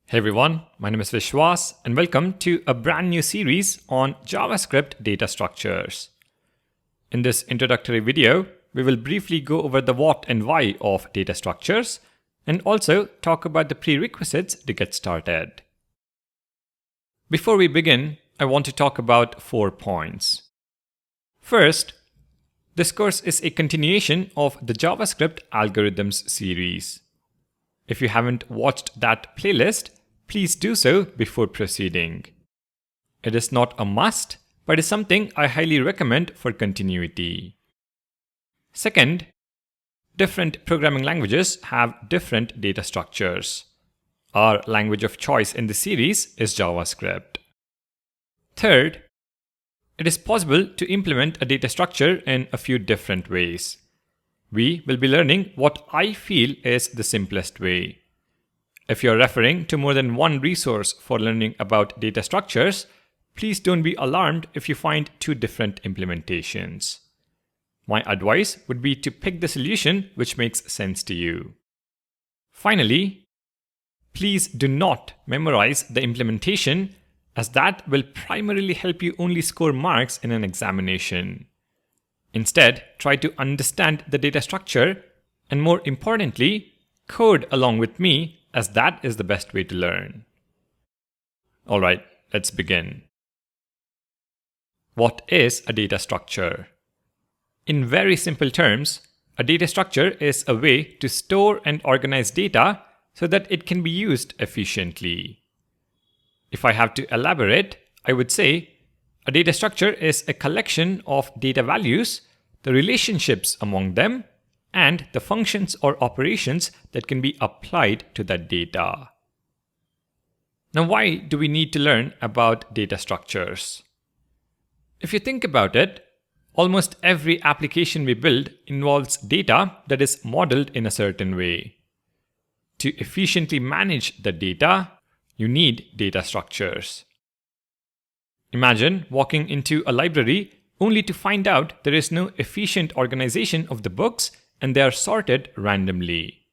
Hey everyone, my name is Vishwas and welcome to a brand new series on JavaScript data structures. In this introductory video, we will briefly go over the what and why of data structures and also talk about the prerequisites to get started. Before we begin, I want to talk about 4 points. First, this course is a continuation of the JavaScript algorithms series. If you haven't watched that playlist, please do so before proceeding. It is not a must, but is something I highly recommend for continuity. Second, different programming languages have different data structures. Our language of choice in the series is JavaScript. Third, it is possible to implement a data structure in a few different ways. We will be learning what I feel is the simplest way. If you're referring to more than one resource for learning about data structures, please don't be alarmed if you find 2 different implementations. My advice would be to pick the solution which makes sense to you. Finally, please do not memorize the implementation, as that will primarily help you only score marks in an examination. Instead, try to understand the data structure and, more importantly, code along with me, as that is the best way to learn. Alright, let's begin. What is a data structure? In very simple terms, a data structure is a way to store and organize data so that it can be used efficiently. If I have to elaborate, I would say a data structure is a collection of data values, the relationships among them, and the functions or operations that can be applied to that data. Now, why do we need to learn about data structures? If you think about it, almost every application we build involves data that is modeled in a certain way. To efficiently manage the data, you need data structures. Imagine walking into a library only to find out there is no efficient organization of the books and they are sorted randomly.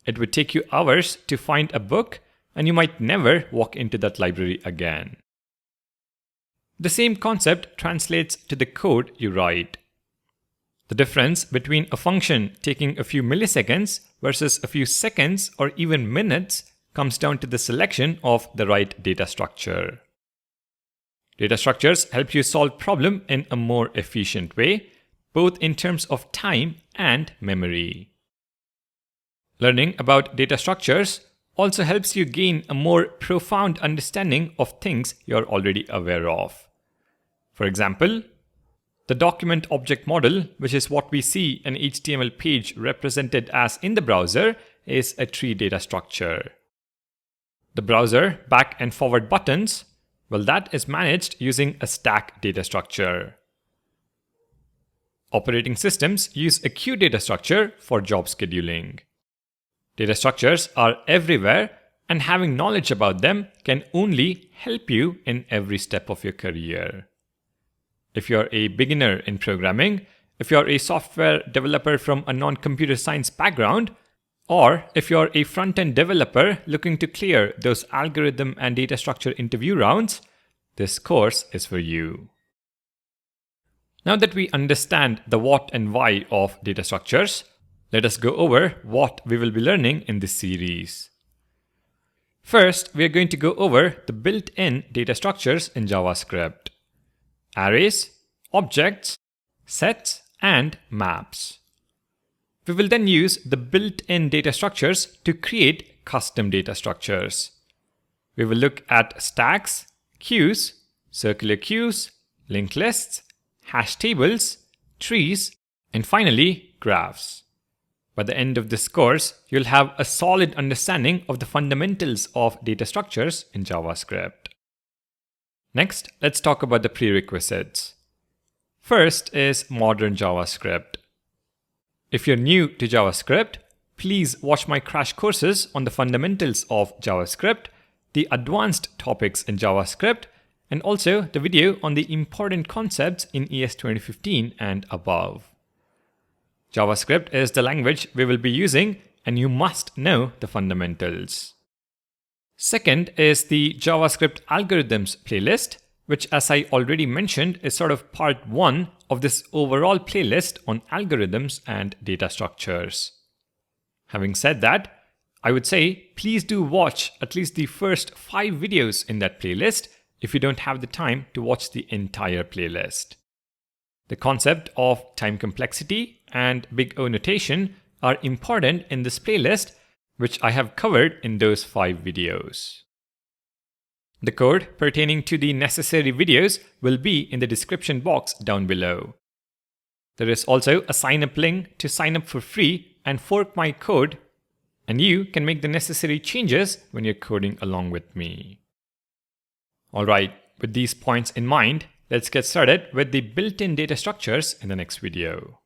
It would take you hours to find a book and you might never walk into that library again. The same concept translates to the code you write. The difference between a function taking a few milliseconds versus a few seconds or even minutes comes down to the selection of the right data structure. Data structures help you solve problems in a more efficient way, both in terms of time and memory. Learning about data structures also helps you gain a more profound understanding of things you're already aware of. For example, the document object model, which is what we see an HTML page represented as in the browser, is a tree data structure. The browser back and forward buttons, well, that is managed using a stack data structure. Operating systems use a queue data structure for job scheduling. Data structures are everywhere, and having knowledge about them can only help you in every step of your career. If you're a beginner in programming, if you're a software developer from a non-computer science background, or if you're a front-end developer looking to clear those algorithm and data structure interview rounds, this course is for you. Now that we understand the what and why of data structures, let us go over what we will be learning in this series. First, we are going to go over the built-in data structures in JavaScript: arrays, objects, sets, and maps. We will then use the built-in data structures to create custom data structures. We will look at stacks, queues, circular queues, linked lists, hash tables, trees, and finally, graphs. By the end of this course, you'll have a solid understanding of the fundamentals of data structures in JavaScript. Next, let's talk about the prerequisites. First is modern JavaScript. If you're new to JavaScript, please watch my crash courses on the fundamentals of JavaScript, the advanced topics in JavaScript, and also the video on the important concepts in ES 2015 and above. JavaScript is the language we will be using, and you must know the fundamentals. Second is the JavaScript algorithms playlist, which, as I already mentioned, is sort of part 1 of this overall playlist on algorithms and data structures. Having said that, I would say please do watch at least the first 5 videos in that playlist if you don't have the time to watch the entire playlist. The concept of time complexity and big O notation are important in this playlist, which I have covered in those 5 videos. The code pertaining to the necessary videos will be in the description box down below. There is also a sign-up link to sign up for free and fork my code, and you can make the necessary changes when you're coding along with me. Alright, with these points in mind, let's get started with the built-in data structures in the next video.